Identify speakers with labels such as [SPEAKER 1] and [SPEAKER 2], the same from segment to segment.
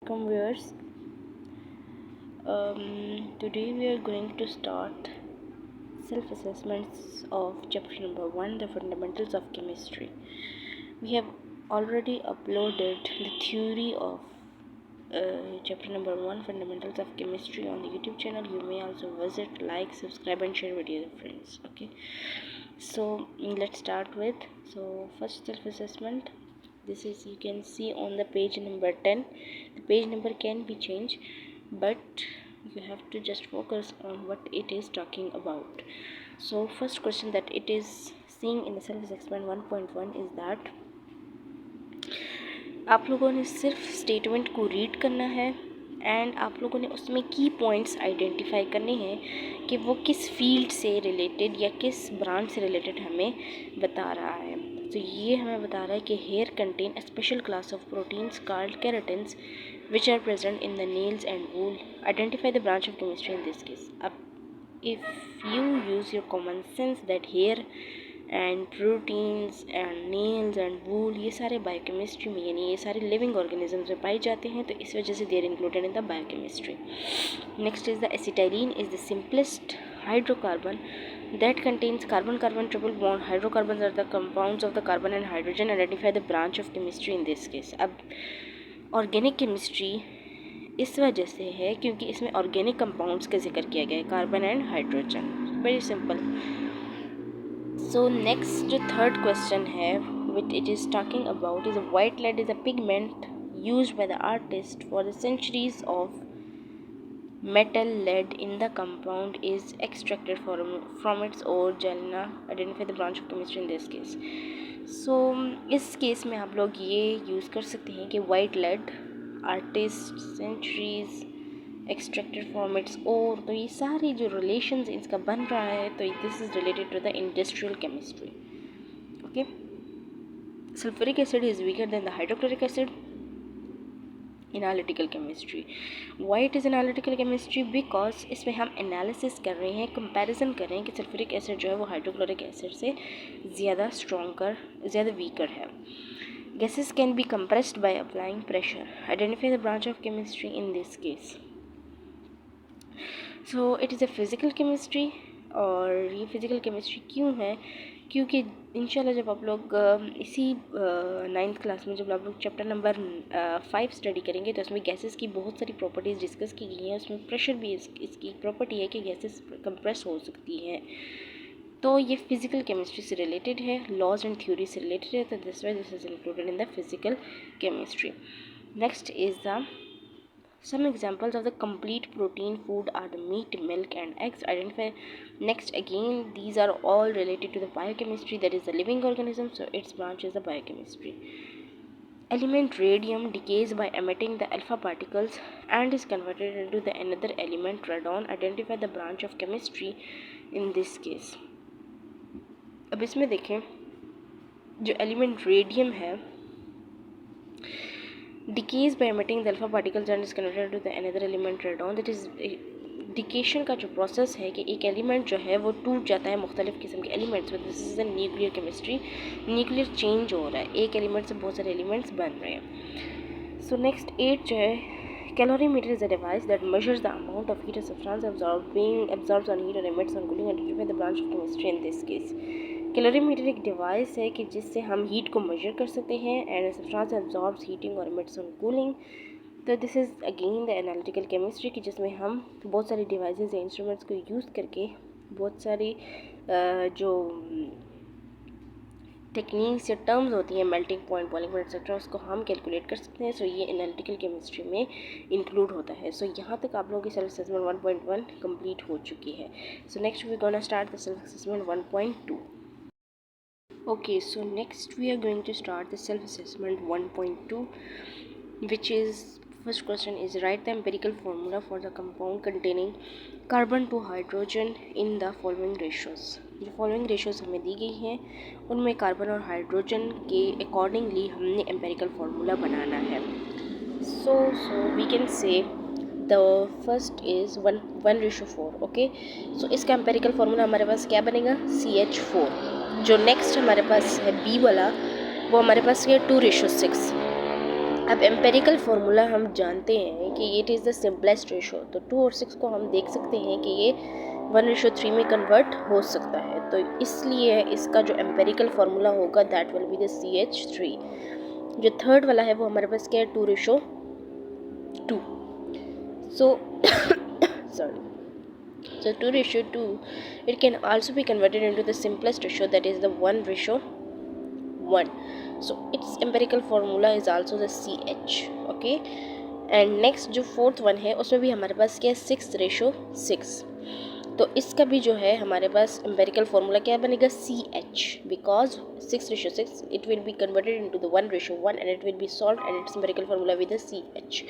[SPEAKER 1] Welcome viewers. Today we are going to start self-assessments of chapter number 1, the fundamentals of chemistry. We have already uploaded the theory of chapter number 1, fundamentals of chemistry, on the YouTube channel. You may also visit, like, subscribe and share with your friends. Okay, so let's start with first self-assessment. This is, you can see on the page number 10. The page number can be changed, but you have to just focus on what it is talking about. So first question that it is seeing in the self assessment 1.1 is that आप लोगों ने सिर्फ statement को read करना है and आप लोगों ने उसमें की पॉइंट्स आइडेंटिफाई करने हैं कि वो किस फील्ड से रिलेटेड या किस ब्रांच से रिलेटेड हमें बता रहा है. तो ये हमें बता रहा है कि hair contain a special class of proteins called keratins which are present in the nails and wool. Identify the branch of chemistry in this case. अब if you use your common sense that hair and proteins and nails and wool ये सारे biochemistry में यानी ये सारे living organisms में पाए जाते हैं, तो इस वजह से they are included in the biochemistry. Next is the acetylene is the simplest hydrocarbon that contains carbon-carbon triple bond. Hydrocarbons are the compounds of the carbon and hydrogen. Identify the branch of chemistry in this case. अब organic chemistry इस वजह से है क्योंकि इसमें organic compounds का जिक्र किया गया है, carbon and hydrogen. Very simple. So next जो थर्ड क्वेश्चन है which it is talking about is white lead is a pigment used by the artist for the centuries of metal lead in the compound is extracted from its ore gelina. Identify the branch of chemistry in this case. सो इस case में आप लोग ये use कर सकते हैं कि white lead artist centuries extracted from its ore. तो ये सारी जो रिलेशंस इसका बन रहा है, तो this is related to the industrial chemistry. Okay, sulphuric acid is weaker than the hydrochloric acid. Analytical chemistry. Why it is analytical chemistry? Because इसमें हम एनालिसिस कर रहे हैं, कंपैरिजन कर रहे हैं कि सल्फ्यूरिक एसिड जो है वो हाइड्रोक्लोरिक एसिड से ज़्यादा स्ट्रॉन्गर, ज़्यादा वीकर है. Gases can be compressed by applying pressure. Identify the branch of chemistry in this case. So it is a physical chemistry. और ये फिज़िकल केमिस्ट्री क्यों है? क्योंकि इंशाल्लाह जब आप लोग इसी 9th क्लास में जब आप लोग चैप्टर नंबर 5 स्टडी करेंगे, तो इसमें गैसेस की बहुत सारी प्रॉपर्टीज़ डिस्कस की गई हैं. उसमें प्रेशर भी इसकी प्रॉपर्टी है कि गैसेस कंप्रेस हो सकती हैं. तो ये फिज़िकल केमिस्ट्री से रिलेटेड है, लॉज एंड थ्योरी से रिलेटेड है. तो this is included in the physical chemistry. Next is the some examples of the complete protein food are the meat, milk and eggs. Identify. Next, again these are all related to the biochemistry, that is the living organism, so its branch is the biochemistry. Element radium decays by emitting the alpha particles and is converted into the another element, radon. Identify the branch of chemistry in this case. अब इसमें देखें जो element radium है decays by emitting the alpha particles and is converted to the another element radon. That is डिकेशन का जो process है कि एक एलिमेंट जो है वो टूट जाता है मुख्तलिफ़ किस्म के एलिमेंट्स में. This is the nuclear chemistry. Nuclear change हो रहा है, एक एलिमेंट से बहुत सारे एलिमेंट्स बन रहे हैं. सो नेक्स्ट 8 जो है, calorimeter is a device that measures the amount of heat substance absorbs on heat or emits on cooling. Identify the branch of chemistry in this case. Calorimeter एक device है कि जिससे हम हीट को major कर सकते हैं एंड सब्सटेंस एब्जॉर्ब्स हीटिंग और एमिट्स ऑन कूलिंग. तो this is again the analytical chemistry कि जिसमें हम बहुत सारी डिवाइसेस या इंस्ट्रूमेंट्स को यूज़ करके बहुत सारी जो टेक्निक्स या टर्म्स होती हैं, melting point, boiling point etcetera, उसको हम कैलकुलेट कर सकते हैं. सो ये एनालिटिकल केमिस्ट्री में इंक्लूड होता है. सो यहाँ तक आप लोगों की सेल्फ असेसमेंट 1.1 कंप्लीट हो चुकी है. So next we gonna start the self assessment 1.2. Okay, so next we are going to start the self-assessment 1.2, which is first question is write the empirical formula for the compound containing carbon to hydrogen in the following ratios. जो following ratios हमें दी गई हैं उनमें carbon और hydrogen के accordingly हमने empirical formula बनाना है. So we can say the first is 1:4. Okay, so इसका एम्पेरिकल फार्मूला हमारे पास क्या बनेगा? CH4. जो नेक्स्ट हमारे पास है बी वाला, वो हमारे पास है 2:6. अब एम्पेरिकल फार्मूला हम जानते हैं कि it is the simplest ratio, तो 2 और 6 को हम देख सकते हैं कि ये 1:3 में कन्वर्ट हो सकता है, तो इसलिए इसका जो एम्पेरिकल फार्मूला होगा that will be the CH3। जो थर्ड वाला है वो हमारे पास क्या है, 2:2। सो sorry, so 2:2 it can also be converted into the simplest ratio, that is the 1:1. So its empirical formula is also the CH, okay। And next जो fourth one है उसमें भी हमारे पास क्या है, 6:6। तो इसका भी जो है हमारे पास एम्पेरिकल फार्मूला क्या बनेगा, CH, because 6:6 it will be converted into the 1:1 and it will be solve and it's empirical formula with the CH।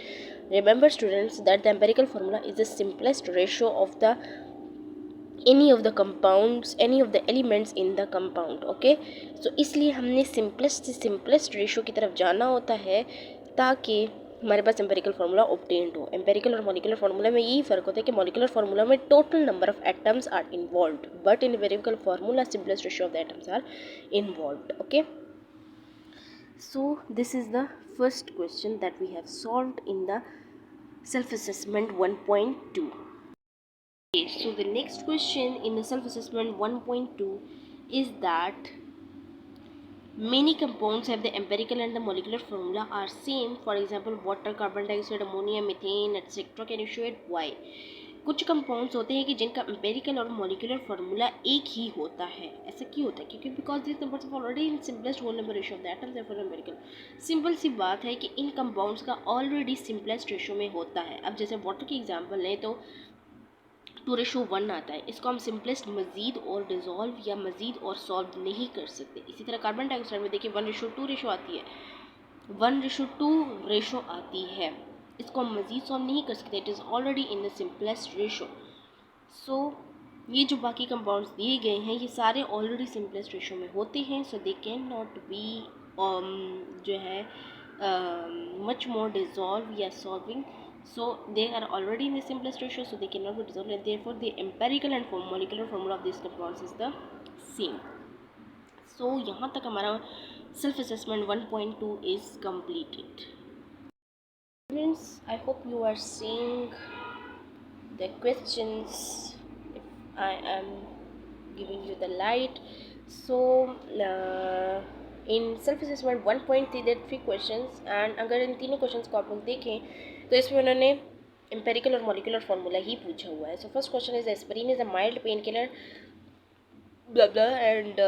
[SPEAKER 1] Remember students that the empirical formula is the simplest ratio of the any of the compounds, any of the elements in the compound, okay। so इसलिए हमने simplest ratio की तरफ जाना होता है ताकि हमारे पास एम्पेरिकल फार्मूला ऑब्टेन्ड हो। एम्पेरिकल और मॉलिक्यूलर फार्मूला में यही फ़र्क होता है कि मॉलिक्यूलर फार्मूला में total number of atoms are involved, but in empirical formula simplest ratio of the atoms are involved, okay. So this is the first question that we have solved in the self assessment 1.2। So the next question in the self-assessment 1.2 is that many compounds have the empirical and the molecular formula are same. For example, water, carbon dioxide, ammonia, methane, etc. Can you show it why? कुछ compounds होते हैं कि जिनका empirical और molecular formula एक ही होता है। ऐसा क्यों होता है? क्योंकि because this numbers are already in simplest whole number ratio of the atoms therefore empirical. Simple सी बात है कि इन कंपाउंड्स का ऑलरेडी सिंपलेस्ट रेशियो में होता है। अब जैसे वाटर की एग्जांपल लें तो 2:1 आता है, इसको हम सिंपलेस्ट मज़ीद और डिज़ोल्व या मज़ीद और सॉल्व नहीं कर सकते। इसी तरह कार्बन डाइऑक्साइड में देखिए 1:2 रेशो आती है, 1:2 रेशो आती है, इसको हम मज़ीद सॉल्व नहीं कर सकते, it is already in the simplest ratio. So ये जो बाकी कंपाउंड्स दिए गए हैं ये सारे ऑलरेडी सिंपलेस्ट रेशो में होते हैं, सो दे कैन नॉट बी जो है मच मोर डिज़ोल्व या solving, so they are already in the simplest ratio, so they cannot be dissolved, and therefore the empirical and molecular formula of these compounds is the same. So यहाँ तक हमारा self assessment 1.2 is completed. Students, I hope you are seeing the questions if I am giving you the light. So in self assessment 1.3 there are 3 questions, and अगर इन तीनों questions को आप लोग देखें तो इसमें उन्होंने एम्पेरिकल और मॉलिक्यूलर फार्मूला ही पूछा हुआ है। सो first question is aspirin is a mild pain killer blah blah and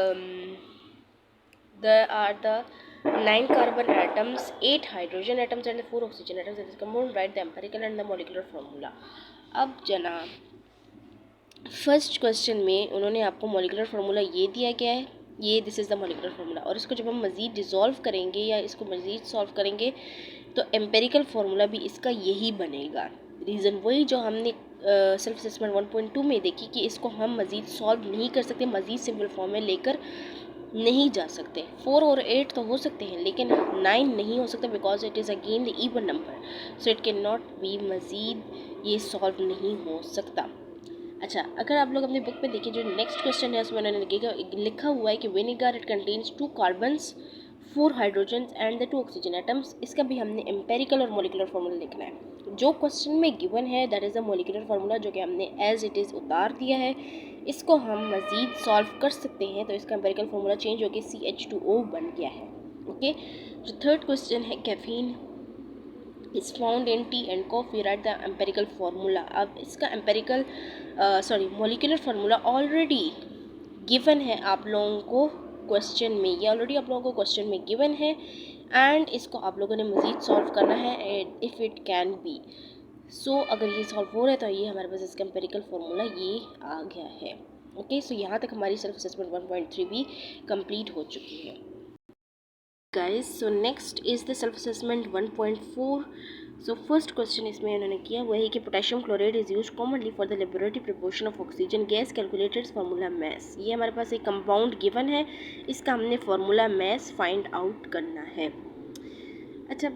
[SPEAKER 1] there are the 9 carbon atoms, 8 hydrogen atoms and 4 oxygen atoms. That is compound, write the empirical and the molecular formula. अब जनाब first question में उन्होंने आपको molecular formula ये दिया गया है, ये this is the molecular formula, और इसको जब हम मज़ीद डिज़ोल्व करेंगे या इसको मज़ीद सॉल्व करेंगे तो एम्पेरिकल फार्मूला भी इसका यही बनेगा। रीज़न वही जो हमने सेल्फ असेसमेंट 1.2 में देखी कि इसको हम मज़ीद सॉल्व नहीं कर सकते, मज़ीद सिंपल फॉर्म में लेकर नहीं जा सकते। 4 और 8 तो हो सकते हैं लेकिन 9 नहीं हो सकता, because it is again the even number, so it can not be, मज़ीद ये सॉल्व नहीं हो सकता। अच्छा, अगर आप लोग अपनी बुक में देखिए जो नेक्स्ट क्वेश्चन है उसमें उन्होंने लिखा हुआ है कि vinegar it contains 2 carbons 4 hydrogens and the 2 oxygen atoms. इसका भी हमने एम्पेरिकल और मॉलिक्यूलर फार्मूला लिखना है। जो क्वेश्चन में गिवन है that is the molecular formula, जो कि हमने एज इट इज़ उतार दिया है, इसको हम मज़ीद सॉल्व कर सकते हैं, तो इसका एम्पेरिकल फार्मूला चेंज होकर CH2O बन गया है, ओके। जो थर्ड क्वेश्चन है caffeine is found in T and coffee, right the empirical formula. अब इसका empirical molecular formula already given है आप लोगों को क्वेश्चन में, ये ऑलरेडी आप लोगों को क्वेश्चन में गिवन है, एंड इसको आप लोगों ने मज़ीद सॉल्व करना है इफ़ इट कैन बी। सो अगर ये सॉल्व हो रहा है तो ये हमारे पास इसका एम्पेरिकल फार्मूला ये आ गया है, ओके। सो यहाँ तक हमारी सेल्फ असेसमेंट 1.3 भी कंप्लीट हो चुकी है guys. So next is the self assessment 1.4। So first question इसमें उन्होंने किया हुआ है कि potassium chloride is use commonly for the laboratory preparation of oxygen gas, calculated formula mass. ये हमारे पास एक कंपाउंड गिवन है, इसका हमने फार्मूला मैस फाइंड आउट करना है। अच्छा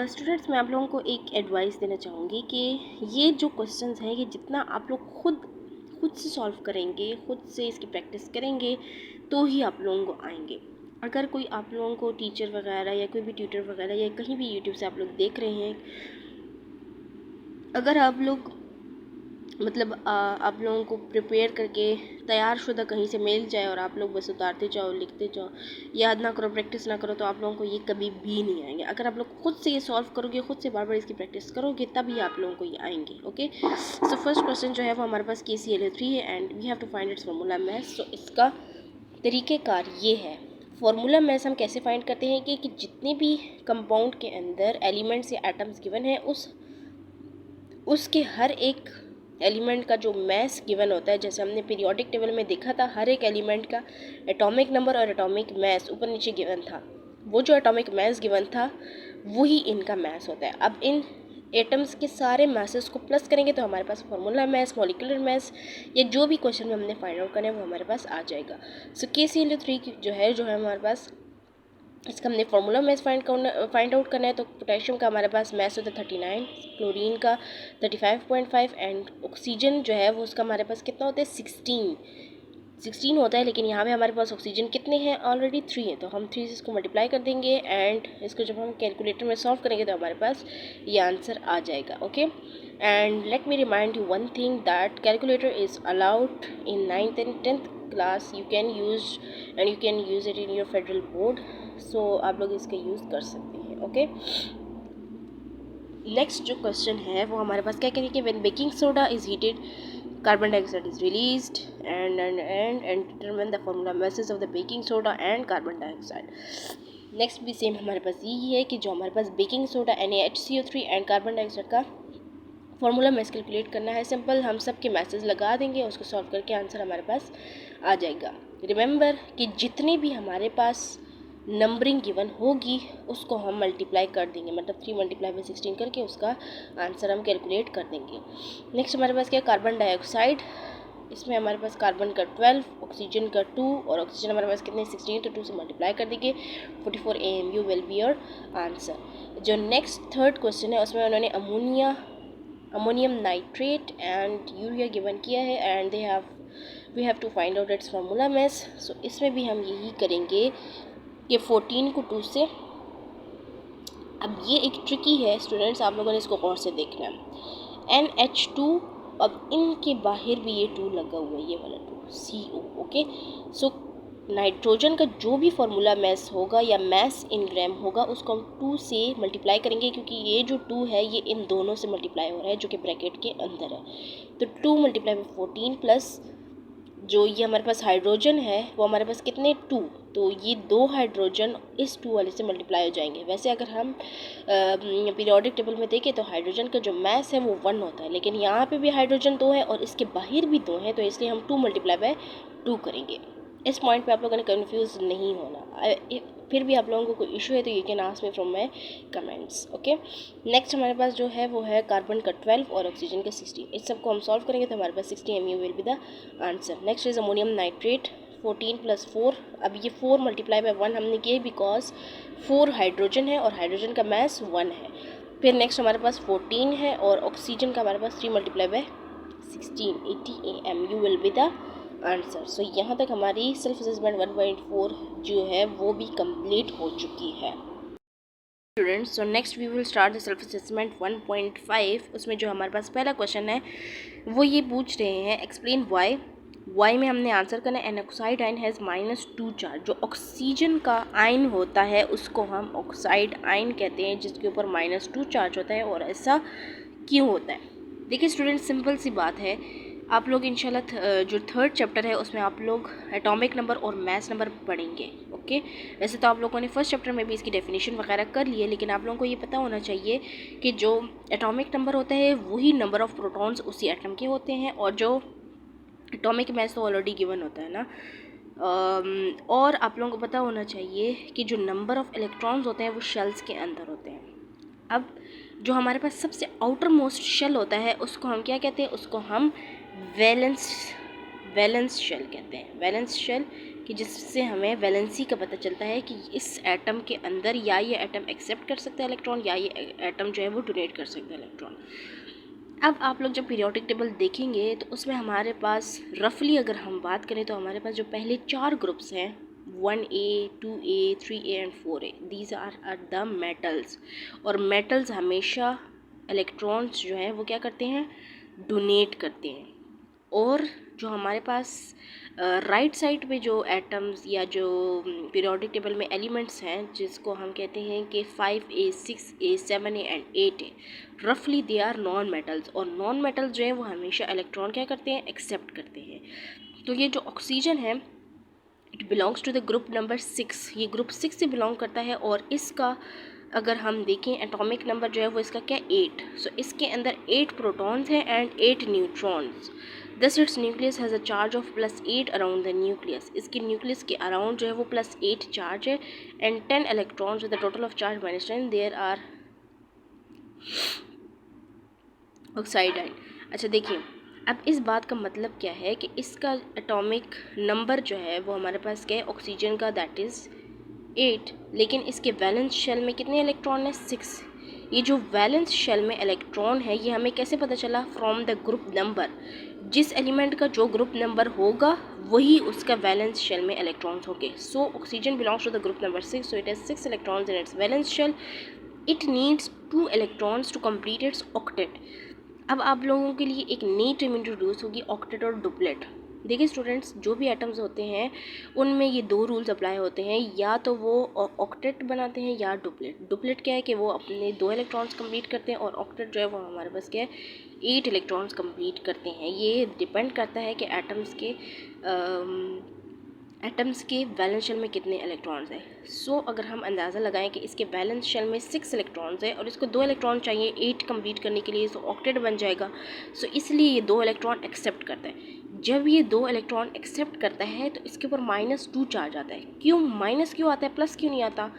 [SPEAKER 1] स्टूडेंट्स, मैं आप लोगों को एक एडवाइस देना चाहूँगी कि ये जो क्वेश्चंस हैं ये जितना आप लोग खुद से सॉल्व करेंगे, खुद से इसकी प्रैक्टिस करेंगे तो ही आप लोगों को आएंगे। अगर कोई आप लोगों को टीचर वगैरह या कोई भी ट्यूटर वगैरह या कहीं भी यूट्यूब से आप लोग देख रहे हैं, अगर आप लोग मतलब आप लोगों को प्रिपेयर करके तैयार शुदा कहीं से मिल जाए और आप लोग बस उतारते जाओ, लिखते जाओ, याद ना करो, प्रैक्टिस ना करो, तो आप लोगों को ये कभी भी नहीं आएंगे। अगर आप लोग खुद से ये सॉल्व करोगे, खुद से बार बार इसकी प्रैक्टिस करोगे, तभी आप लोगों को ये आएंगे। ओके, सो फर्स्ट क्वेश्चन जो है वो हमारे पास KClO3 है and we have to find its formula mass. So इसका तरीक़ेकार ये है। फार्मूला मैथ्स हम कैसे फाइंड करते हैं कि जितने भी कंपाउंड के अंदर एलिमेंट्स या एटम्स गिवन है उसके हर एक एलिमेंट का जो मैस गिवन होता है, जैसे हमने पीरियोडिक टेबल में देखा था, हर एक एलिमेंट का एटॉमिक नंबर और एटॉमिक मैस ऊपर नीचे गिवन था। वो जो एटॉमिक मैस गिवन था वही इनका मैस होता है। अब इन एटम्स के सारे मैसेस को प्लस करेंगे तो हमारे पास फार्मूला मैस, मॉलिक्यूलर मैस या जो भी क्वेश्चन में हमने फाइंड आउट करना है वो हमारे पास आ जाएगा। सो KClO3 जो है हमारे पास, इसका हमने फार्मूला मैस फाइंड आउट करना है। तो पोटेशियम का हमारे पास मैस होता है 39, क्लोरीन का 35.5 एंड ऑक्सीजन जो है वो उसका हमारे पास कितना होता है 16 होता है। लेकिन यहाँ पे हमारे पास ऑक्सीजन कितने हैं, ऑलरेडी 3 है, तो हम 3 से इसको मल्टीप्लाई कर देंगे एंड इसको जब हम कैलकुलेटर में सॉल्व करेंगे तो हमारे पास ये आंसर आ जाएगा। Okay, and let me remind you one thing that calculator is allowed in 9th and 10th class. You can use it in your federal board, so आप लोग इसका यूज़ कर सकते हैं। ओके, नेक्स्ट जो क्वेश्चन है वो हमारे पास क्या कहेंगे कि when baking soda is heated carbon dioxide is released and determine the formula masses of the baking soda and carbon dioxide. Next भी सेम हमारे पास यही है कि जो हमारे पास baking soda NaHCO3 and carbon dioxide का फॉर्मूला मैस कैलकुलेट करना है। सिंपल, हम सब के मैसेज लगा देंगे, उसको सॉल्व करके आंसर हमारे पास आ जाएगा। रिमेंबर कि जितने भी हमारे पास नंबरिंग गिवन होगी उसको हम मल्टीप्लाई कर देंगे, मतलब 3 × 16 करके उसका आंसर हम कैलकुलेट कर देंगे। नेक्स्ट हमारे पास क्या, कार्बन डाइऑक्साइड, इसमें हमारे पास कार्बन का 12, ऑक्सीजन का 2 और ऑक्सीजन हमारे पास कितने 16, तो 2 से मल्टीप्लाई कर देंगे, 44 AMU will be your answer. जो नेक्स्ट थर्ड क्वेश्चन है उसमें उन्होंने ammonium nitrate and urea given किया है and we have to find out its formula mass. So इसमें भी हम यही करेंगे कि 14 को 2 से, अब ये एक ट्रिकी है स्टूडेंट्स, आप लोगों ने इसको गौर से देखना है। NH2, अब इनके बाहर भी ये 2 लगा हुआ है, ये वाला 2 CO। ओके, सो नाइट्रोजन का जो भी फार्मूला मैस होगा या मैस इन ग्राम होगा उसको हम 2 से मल्टीप्लाई करेंगे, क्योंकि ये जो 2 है ये इन दोनों से मल्टीप्लाई हो रहा है जो कि ब्रैकेट के अंदर है। तो 2 × 14 प्लस जो ये हमारे पास हाइड्रोजन है वो हमारे पास कितने 2, तो ये 2 हाइड्रोजन इस 2 वाले से मल्टीप्लाई हो जाएंगे। वैसे अगर हम पीरियोडिक टेबल में देखें तो हाइड्रोजन का जो मैस है वो 1 होता है, लेकिन यहाँ पे भी हाइड्रोजन 2 है और इसके बाहर भी 2 है, तो इसलिए हम 2 × 2 करेंगे। इस पॉइंट पे आप लोगों ने कंफ्यूज नहीं होना। फिर भी आप लोगों को कोई इशू है तो you can ask me from my comments. Okay, next हमारे पास जो है वो है कार्बन का 12 और ऑक्सीजन का 16। इस सबको हम सॉल्व करेंगे तो हमारे पास 60 MU will be the answer. Next is ammonium nitrate, 14 + 4। अब ये 4 × 1 हमने किए बिकॉज 4 हाइड्रोजन है और हाइड्रोजन का मैस 1 है। फिर नेक्स्ट हमारे पास 14 है और ऑक्सीजन का हमारे पास 3 × 16, 80 AMU will be the answer. So यहाँ तक हमारी सेल्फ असेसमेंट 1.4 जो है वो भी कंप्लीट हो चुकी है students. So next we will start the self assessment 1.5। उसमें जो हमारे पास पहला क्वेश्चन है वो ये पूछ रहे हैं, एक्सप्लेन वाई में हमने आंसर करना है। An oxide ion has -2 charge. जो ऑक्सीजन का आयन होता है उसको हम ऑक्साइड आयन कहते हैं जिसके ऊपर -2 चार्ज होता है। और ऐसा क्यों होता है? देखिए स्टूडेंट, सिंपल सी बात है, आप लोग इंशाल्लाह जो थर्ड चैप्टर है उसमें आप लोग एटॉमिक नंबर और मैस नंबर पढ़ेंगे। ओके, वैसे तो आप लोगों ने फर्स्ट चैप्टर में भी इसकी डेफिनेशन वगैरह कर ली है, लेकिन आप लोगों को ये पता होना चाहिए कि जो एटॉमिक नंबर होता है वही नंबर ऑफ़ प्रोटॉन्स उसी एटम के होते हैं, और जो एटॉमिक मैस तो ऑलरेडी गिवन होता है ना। और आप लोगों को पता होना चाहिए कि जो नंबर ऑफ़ इलेक्ट्रॉन्स होते हैं वो शेल्स के अंदर होते हैं। अब जो हमारे पास सबसे आउटर मोस्ट शेल होता है उसको हम क्या कहते हैं? उसको हम वैलेंस शेल कहते हैं। वैलेंस शेल कि जिससे हमें वैलेंसी का पता चलता है कि इस एटम के अंदर या ये एटम एक्सेप्ट कर सकता है इलेक्ट्रॉन या ये एटम जो है वो डोनेट कर सकता है इलेक्ट्रॉन। अब आप लोग जब पीरियोडिक टेबल देखेंगे तो उसमें हमारे पास रफली अगर हम बात करें तो हमारे पास जो पहले 4 ग्रुप्स हैं 1A, 2A, 3A and 4A, these are the metals. और मेटल्स हमेशा इलेक्ट्रॉन्स जो हैं वो क्या करते हैं, डोनेट करते हैं। और जो हमारे पास राइट साइड पे जो एटम्स या जो पीरियोडिक टेबल में एलिमेंट्स हैं जिसको हम कहते हैं कि 5A, 6A, 7A and 8A, रफली दे आर नॉन मेटल्स। और नॉन मेटल्स जो है वो हमेशा इलेक्ट्रॉन क्या करते हैं, एक्सेप्ट करते हैं। तो ये जो ऑक्सीजन है it belongs to the group number 6, ये ग्रुप 6 से बिलोंग करता है। और इसका अगर हम देखें एटॉमिक नंबर जो है वो इसका क्या, 8। सो इसके अंदर 8 प्रोटॉन्स हैं and 8 neutrons. Thus its nucleus has a charge of +8 around the nucleus, इसके न्यूक्लियस के अराउंड जो है वो +8 चार्ज है। And 10 electrons with the total of charge -10 there are oxide ion. अच्छा देखिए, अब इस बात का मतलब क्या है कि इसका एटॉमिक नंबर जो है वो हमारे पास क्या है, ऑक्सीजन का, दैट इज़ 8। लेकिन इसके वैलेंस शेल में कितने इलेक्ट्रॉन हैं, 6। ये जो वैलेंस शेल में इलेक्ट्रॉन है ये हमें कैसे पता चला, फ्रॉम द ग्रुप नंबर। जिस एलिमेंट का जो ग्रुप नंबर होगा वही उसका वैलेंस शेल में इलेक्ट्रॉन्स होंगे। So oxygen belongs to the group number 6, so it has 6 electrons in its valence shell. It needs 2 electrons to complete its octet. अब आप लोगों के लिए एक नई टर्म इंट्रोड्यूस होगी, ऑक्टेट और डुप्लेट। देखिए स्टूडेंट्स, जो भी एटम्स होते हैं उनमें ये 2 रूल्स अप्लाई होते हैं, या तो वो ऑक्टेट बनाते हैं या डुप्लेट। डुप्लेट क्या है कि वो अपने 2 इलेक्ट्रॉन्स कंप्लीट करते हैं, और ऑक्टेट जो है वो हमारे पास क्या है, 8 इलेक्ट्रॉन्स कंप्लीट करते हैं। ये डिपेंड करता है कि एटम्स के वैलेंस शेल में कितने इलेक्ट्रॉन्स हैं। सो अगर हम अंदाज़ा लगाएं कि इसके वैलेंस शेल में 6 इलेक्ट्रॉन्स हैं और इसको 2 इलेक्ट्रॉन चाहिए 8 कंप्लीट करने के लिए, सो ऑक्टेट बन जाएगा। सो इसलिए ये 2 इलेक्ट्रॉन एक्सेप्ट करता है। जब ये 2 इलेक्ट्रॉन एक्सेप्ट करता है तो इसके ऊपर -2 चार्ज आता है। क्यों माइनस क्यों आता है, प्लस क्यों नहीं आता?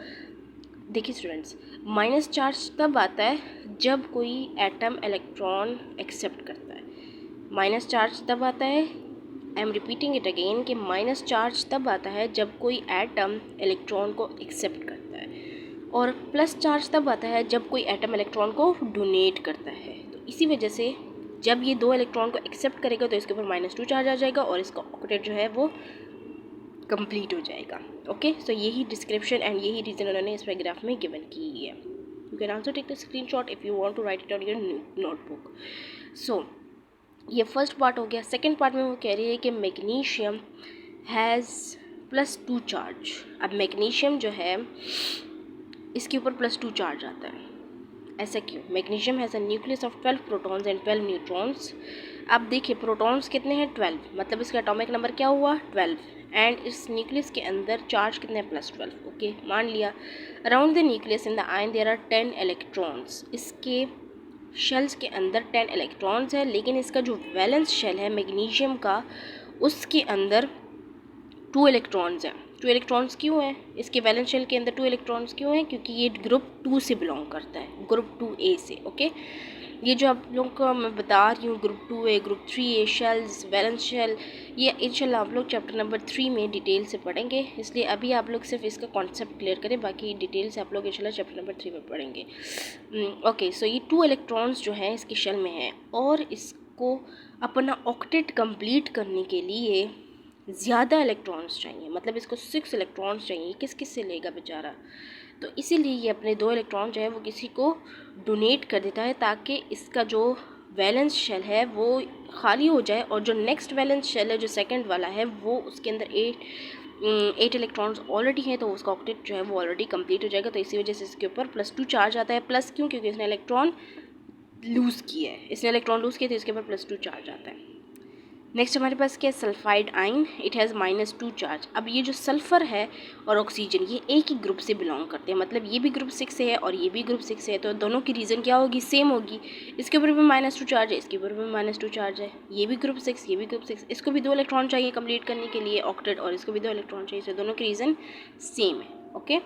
[SPEAKER 1] देखिए स्टूडेंट्स, माइनस चार्ज तब आता है जब कोई एटम इलेक्ट्रॉन एक्सेप्ट करता है। माइनस चार्ज तब आता है, I am repeating it again, कि माइनस चार्ज तब आता है जब कोई एटम इलेक्ट्रॉन को एक्सेप्ट करता है, और प्लस चार्ज तब आता है जब कोई एटम इलेक्ट्रॉन को डोनेट करता है। तो इसी वजह से जब ये 2 इलेक्ट्रॉन को एक्सेप्ट करेगा तो इसके ऊपर -2 चार्ज आ जाएगा और इसका ऑक्टेट जो है वो कंप्लीट हो जाएगा। ओके, सो यही डिस्क्रिप्शन एंड यही रीज़न उन्होंने इस पैराग्राफ में गिवन की है। You can also take the screenshot if you want to write it on your notebook. So ये फर्स्ट पार्ट हो गया। सेकंड पार्ट में वो कह रही है कि मैग्नीशियम हैज़ +2 चार्ज। अब मैग्नीशियम जो है इसके ऊपर +2 चार्ज आता है। ऐसा क्यों? Magnesium has a nucleus of 12 protons and 12 neutrons. अब देखिए प्रोटॉन्स कितने हैं, 12, मतलब इसका एटॉमिक नंबर क्या हुआ, 12। एंड इस न्यूक्लियस के अंदर चार्ज कितने हैं, +12। ओके, मान लिया। Around the nucleus in the ion there are 10 electrons. इसके शेल्स के अंदर 10 इलेक्ट्रॉन्स है, लेकिन इसका जो वैलेंस शेल है मैग्नीशियम का उसके अंदर 2 इलेक्ट्रॉन्स हैं। 2 इलेक्ट्रॉन्स क्यों हैं इसके वैलेंस शेल के अंदर, 2 इलेक्ट्रॉन्स क्यों हैं? क्योंकि ये ग्रुप 2 से बिलोंग करता है, ग्रुप 2A से। ओके, ये जो आप लोगों को मैं बता रही हूँ group 2A, group 3A shells, valence shell, ये इंशाल्लाह आप लोग चैप्टर नंबर 3 में डिटेल से पढ़ेंगे। इसलिए अभी आप लोग सिर्फ इसका कॉन्सेप्ट क्लियर करें, बाकी डिटेल से आप लोग इंशाल्लाह चैप्टर नंबर 3 में पढ़ेंगे। ओके, सो ये 2 इलेक्ट्रॉन्स जो हैं इसके शेल में हैं, और इसको अपना ऑक्टेट कंप्लीट करने के लिए ज़्यादा इलेक्ट्रॉन्स चाहिए, मतलब इसको 6 इलेक्ट्रॉन्स चाहिए। किस किस से लेगा बेचारा? तो इसीलिए ये अपने 2 इलेक्ट्रॉन जो है वो किसी को डोनेट कर देता है, ताकि इसका जो वैलेंस शेल है वो खाली हो जाए, और जो नेक्स्ट वैलेंस शेल है जो सेकंड वाला है वो उसके अंदर 8 इलेक्ट्रॉन्स ऑलरेडी हैं, तो उसका ऑक्टेट जो है वो ऑलरेडी कंप्लीट हो जाएगा। तो इसी वजह से इसके ऊपर +2 चार्ज आता है। प्लस क्यों? क्योंकि इसने इलेक्ट्रॉन लूज़ किया है, इसने इलेक्ट्रॉन लूज़ किया तो इसके ऊपर +2 चार्ज आता है। नेक्स्ट हमारे पास क्या है, सल्फाइड आइन, इट हैज़ -2 चार्ज। अब ये जो सल्फ़र है और ऑक्सीजन ये एक ही ग्रुप से बिलोंग करते हैं, मतलब ये भी ग्रुप 6 से है और ये भी ग्रुप 6 से है, तो दोनों की रीज़न क्या होगी, सेम होगी। इसके ऊपर भी -2 चार्ज है, इसके ऊपर भी -2 चार्ज है, ये भी ग्रुप 6, ये भी ग्रुप 6, इसको भी 2 इलेक्ट्रॉन चाहिए कंप्लीट करने के लिए ऑक्टेट, और इसको भी 2 इलेक्ट्रॉन चाहिए, तो दोनों की रीज़न सेम है। ओके,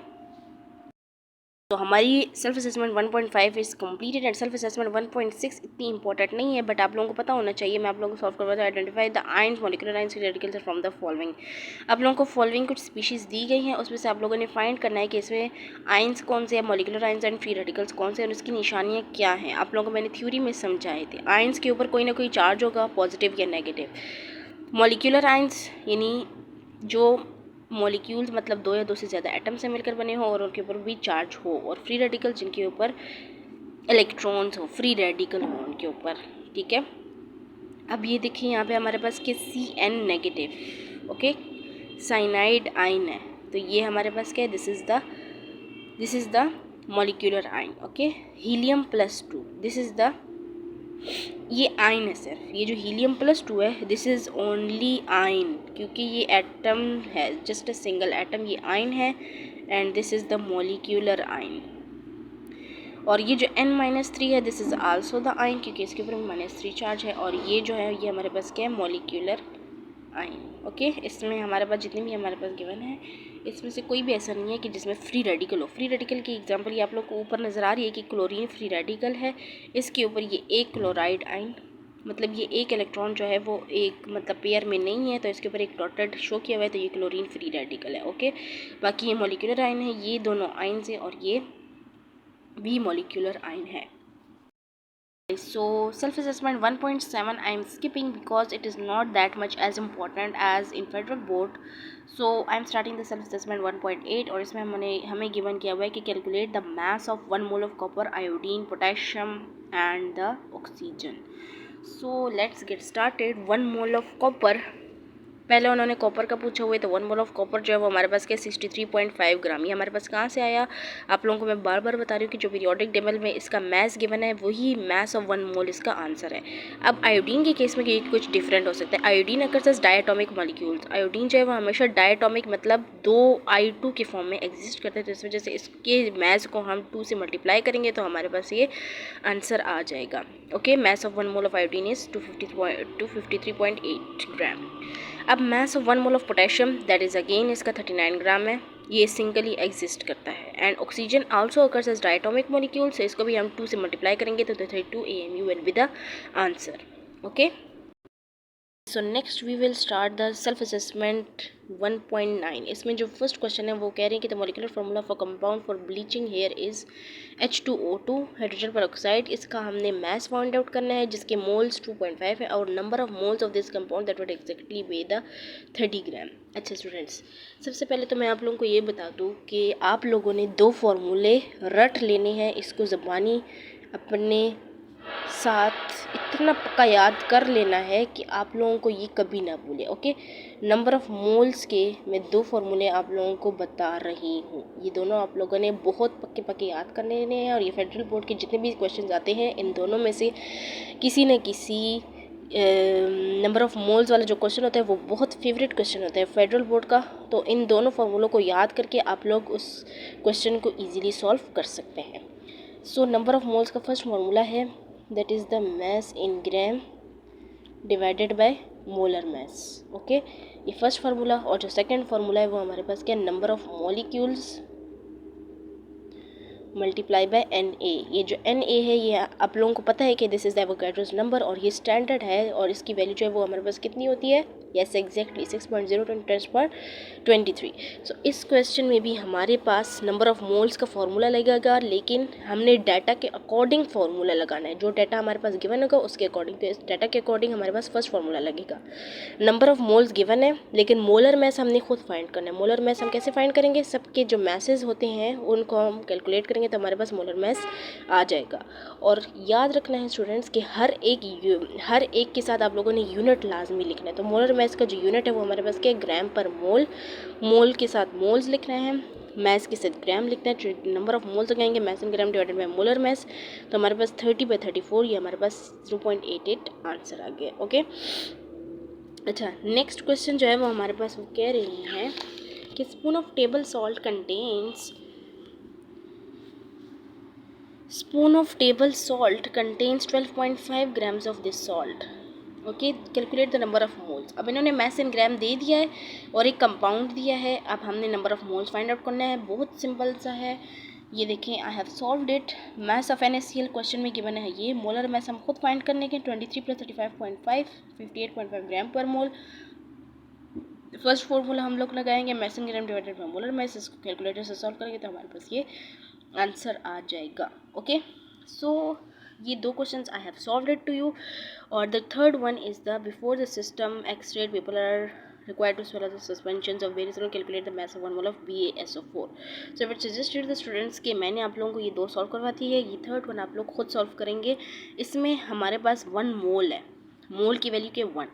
[SPEAKER 1] तो हमारी self assessment 1.5 is completed and self assessment 1.6 इतनी इंपॉर्टेंट नहीं है, बट आप लोगों को पता होना चाहिए। मैं आप लोगों को सॉल्व करवाता हूँ। Identify the ions, molecular ions, free radicals from the following. आप लोगों को फॉलोइंग कुछ स्पीशीज़ दी गई हैं, उसमें से आप लोगों ने फाइंड करना है कि इसमें आयंस कौन से हैं, molecular ions and free radicals कौन से हैं, और उसकी निशानियाँ क्या हैं। आप लोगों को मैंने थ्योरी में समझाए थे। आयंस के ऊपर कोई ना कोई चार्ज होगा, पॉजिटिव या नेगेटिव। मॉलिक्यूलर आयंस यानी जो मॉलिक्यूल्स मतलब दो या दो से ज़्यादा एटम से मिलकर बने हो और उनके ऊपर भी चार्ज हो, और फ्री रेडिकल जिनके ऊपर इलेक्ट्रॉन्स हो, फ्री रेडिकल हो उनके ऊपर, ठीक है। अब ये देखिए यहाँ पे हमारे पास कि Cn negative, okay, cyanide ion है, तो ये हमारे पास क्या है, this is the molecular ion, okay. Helium plus 2, this is the, ये आयन है सिर्फ, ये जो हीलियम प्लस 2 है दिस इज़ ओनली आयन, क्योंकि ये एटम है, जस्ट अ सिंगल एटम, ये आयन है, and this is the molecular ion. और ये जो N-3 है this is also the ion, क्योंकि इसके ऊपर -3 चार्ज है, और ये जो है ये हमारे पास क्या है, मॉलिक्यूलर आयन, ओके। इसमें हमारे पास जितने भी हमारे पास गिवन है इसमें से कोई भी ऐसा नहीं है कि जिसमें फ्री रेडिकल हो। फ्री रेडिकल की एग्जांपल ये आप लोग को ऊपर नज़र आ रही है कि क्लोरीन फ्री रेडिकल है, इसके ऊपर ये एक क्लोराइड आयन, मतलब ये एक इलेक्ट्रॉन जो है वो एक मतलब पेयर में नहीं है, तो इसके ऊपर एक डॉटेड शो किया हुआ है, तो ये क्लोरीन फ्री रेडिकल है, ओके। बाकी ये मॉलिक्यूलर आयन है, ये दोनों आयन है, और ये भी मॉलिक्यूलर आयन है। So self-assessment 1.7 I am skipping because it is not that much as important as in federal board. So I am starting the self-assessment 1.8 और इसमें हमें गिवन किया हुआ है कि calculate the mass of 1 mole of copper, iodine, potassium and the oxygen. So let's get started. 1 mole of copper, पहले उन्होंने copper का पूछा हुआ है, तो 1 मोल ऑफ कॉपर जो है वो हमारे पास क्या 63.5 ग्राम, ये हमारे पास कहाँ से आया, आप लोगों को मैं बार बार बता रही हूँ कि जो पीरियोडिक टेबल में इसका मैस गिवन है वही मैस ऑफ 1 मोल इसका आंसर है। अब आयोडीन के केस में ये कुछ डिफरेंट हो सकता है। Iodine occurs as diatomic molecules, iodine जो है वो हमेशा डायटोमिक मतलब 2 I2 के फॉर्म में एग्जिस्ट करते हैं, तो इस वजह से इसके मैस को हम 2 से मल्टीप्लाई करेंगे तो हमारे पास ये आंसर आ जाएगा, okay. Mass of 1 mole of iodine is 253.8 gram. अब mass of 1 mole of potassium that is again इसका 39 ग्राम है, ये सिंगली एग्जिस्ट करता है। And oxygen also occurs as diatomic molecule, से इसको भी हम 2 से मल्टीप्लाई करेंगे तो 32 AMU will be the answer, okay. So next we will start the self assessment 1.9। इसमें जो फर्स्ट क्वेश्चन है वो कह रहे हैं कि the molecular formula for compound for bleaching here is H2O2 hydrogen peroxide. इसका हमने मास फाइंड आउट करना है जिसके मोल्स 2.5 है, और number of moles of this compound that would exactly be the 30 ग्राम। अच्छा स्टूडेंट्स, सबसे पहले तो मैं आप लोगों को ये बता दूँ कि आप लोगों ने 2 फार्मूले रट लेने हैं, इसको ज़बानी अपने साथ इतना पक्का याद कर लेना है कि आप लोगों को ये कभी ना भूले, ओके। नंबर ऑफ़ मोल्स के मैं 2 फार्मूले आप लोगों को बता रही हूँ, ये दोनों आप लोगों ने बहुत पक्के पक्के याद करने हैं, और ये फेडरल बोर्ड के जितने भी क्वेश्चन आते हैं इन दोनों में से किसी न किसी नंबर ऑफ़ मोल्स वाला जो क्वेश्चन होता है वो बहुत फेवरेट क्वेश्चन होता है फेडरल बोर्ड का। तो इन दोनों फार्मूलों को याद करके आप लोग उस क्वेश्चन को ईजिली सॉल्व कर सकते हैं। सो नंबर ऑफ़ मोल्स का फर्स्ट फार्मूला है that is the mass in gram divided by molar mass, okay. ये फर्स्ट फार्मूला, और जो सेकंड फार्मूला है वो हमारे पास क्या, number of molecules multiply by Na। ये जो Na है ये आप लोगों को पता है कि this is the Avogadro's number, और ये स्टैंडर्ड है, और इसकी वैल्यू जो है वो हमारे पास कितनी होती है, यस एग्जैक्टली 6.0×10⁻23। सो इस क्वेश्चन में भी हमारे पास नंबर ऑफ़ मोल्स का फार्मूला लगेगा, लेकिन हमने डाटा के अकॉर्डिंग फार्मूला लगाना है, जो डाटा हमारे पास गिवन होगा उसके अकॉर्डिंग। तो इस डाटा के अकॉर्डिंग हमारे पास फर्स्ट फार्मूला लगेगा। नंबर ऑफ़ मोल्स गिवन है, लेकिन मोलर मैस हमने खुद फाइंड करना है। मोलर मैस हम कैसे फाइंड करेंगे, सबके जो मैसेज होते हैं उनको हम कैलकुलेट करेंगे तो हमारे पास मोलर मैस आ जाएगा। और याद रखना है स्टूडेंट्स कि हर एक के साथ आप लोगों ने यूनिट लाजमी लिखना है। तो मोलर मैस का जो यूनिट है वो हमारे पास क्या, ग्राम पर मोल, मोल के साथ मोल्स लिखना है, मैस के साथ ग्राम लिखना है। नंबर ऑफ मोल्स लगाएंगे mass in gram divided by molar mass, तो हमारे पास 30/34, ये हमारे पास 0.88 आंसर आ गया, ओके। अच्छा नेक्स्ट क्वेश्चन जो है वो हमारे पास वो कह रही है कि spoon of table salt contains 12.5 grams of this salt, okay. Calculate the number of moles. अब इन्होंने मैस इन ग्राम दे दिया है और एक कंपाउंड दिया है, अब हमने number of moles find out करना है। बहुत सिंपल सा है, ये देखें, आई have solved it. Mass of NaCl question में गिवन है, ये मोलर मैस हम खुद फाइंड करने के 23 + 35.5 58.5 ग्राम पर मोल। फर्स्ट फार्मूला हम लोग लगाएंगे mass in gram divided by molar mass, इसको कैलकुलेटर से सॉल्व करेंगे तो हमारे पास ये आंसर आ जाएगा, ओके। सो ये 2 questions I have solved it to you. और the third one is the before the system X-ray people are required to swallow the suspensions of various and calculate the mass of 1 mole of BaSO4. So if it suggested the students कि मैंने आप लोगों को ये 2 solve करवाती है, ये third one आप लोग खुद सॉल्व करेंगे. इसमें हमारे पास 1 मोल है, मोल की वैल्यू के 1,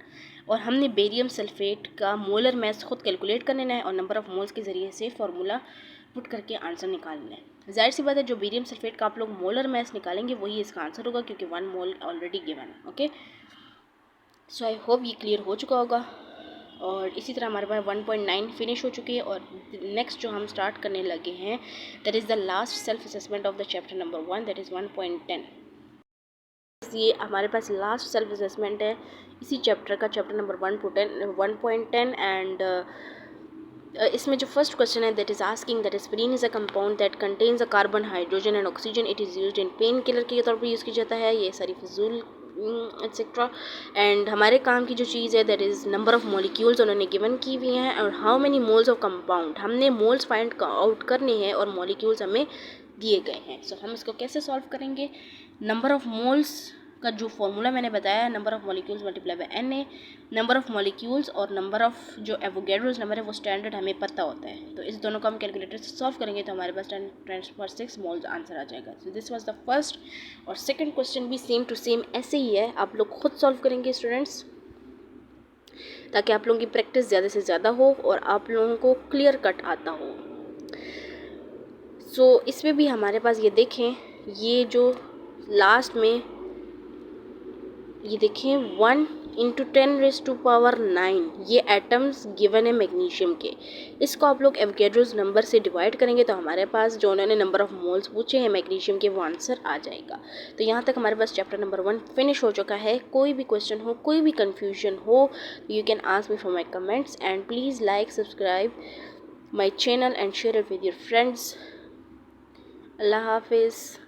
[SPEAKER 1] और हमने बेरियम सल्फेट का मोलर मैस खुद कैलकुलेट करना है और नंबर ऑफ मोल्स के ज़रिए से फार्मूला पुट करके आंसर निकालना है. जाहिर सी बात है जो बेरियम सल्फेट का आप लोग मोलर मैस निकालेंगे वही इसका आंसर होगा, क्योंकि 1 मोल ऑलरेडी गिवन है. ओके, सो आई होप ये क्लियर हो चुका होगा. और इसी तरह हमारे पास 1.9 फिनिश हो चुकी है, और नेक्स्ट जो हम स्टार्ट करने लगे हैं that is the last self assessment of the chapter number 1, that is 1.10. ये हमारे पास लास्ट सेल्फ असेसमेंट है इसी चैप्टर का, चैप्टर नंबर 1.10. एंड इसमें जो फर्स्ट क्वेश्चन है that is asking that aspirin is a compound that contains a carbon, hydrogen and oxygen. It is used in pain killer के तौर पर यूज़ किया जाता है. ये सारी फजूल एक्सेट्रा. एंड हमारे काम की जो चीज़ है that is number of molecules उन्होंने गिवन की हुई हैं, और how many moles of compound, हमने मोल्स फाइंड आउट करने हैं और मॉलिक्यूल्स हमें दिए गए हैं. सो हम इसको कैसे सॉल्व करेंगे. नंबर ऑफ़ मोल्स का जो फॉर्मूला मैंने बताया, number of molecules multiply by Na. Number of molecules और नंबर ऑफ़ जो एवोगैड्रोस नंबर है वो स्टैंडर्ड हमें पता होता है, तो इस दोनों को हम कैलकुलेटर से सॉल्व करेंगे तो हमारे पास 10⁻⁶ मोल्स आंसर आ जाएगा. So this was the first. और सेकंड क्वेश्चन भी सेम टू सेम ऐसे ही है, आप लोग खुद सॉल्व करेंगे स्टूडेंट्स, ताकि आप लोगों की प्रैक्टिस ज़्यादा से ज़्यादा हो और आप लोगों को क्लियर कट आता हो. सो इसमें भी हमारे पास ये देखें, ये जो लास्ट में ये देखें 1 × 10⁻⁹ ये एटम्स गिवन है मैग्नीशियम के. इसको आप लोग एवोगैड्रोस नंबर से डिवाइड करेंगे तो हमारे पास जो उन्होंने नंबर ऑफ़ मोल्स पूछे हैं मैग्नीशियम के वो आंसर आ जाएगा. तो यहाँ तक हमारे पास चैप्टर नंबर 1 फिनिश हो चुका है. कोई भी क्वेश्चन हो, कोई भी कन्फ्यूजन हो, you can ask me for my comments. And please like, subscribe my channel and share it with your friends. अल्लाह हाफिज़.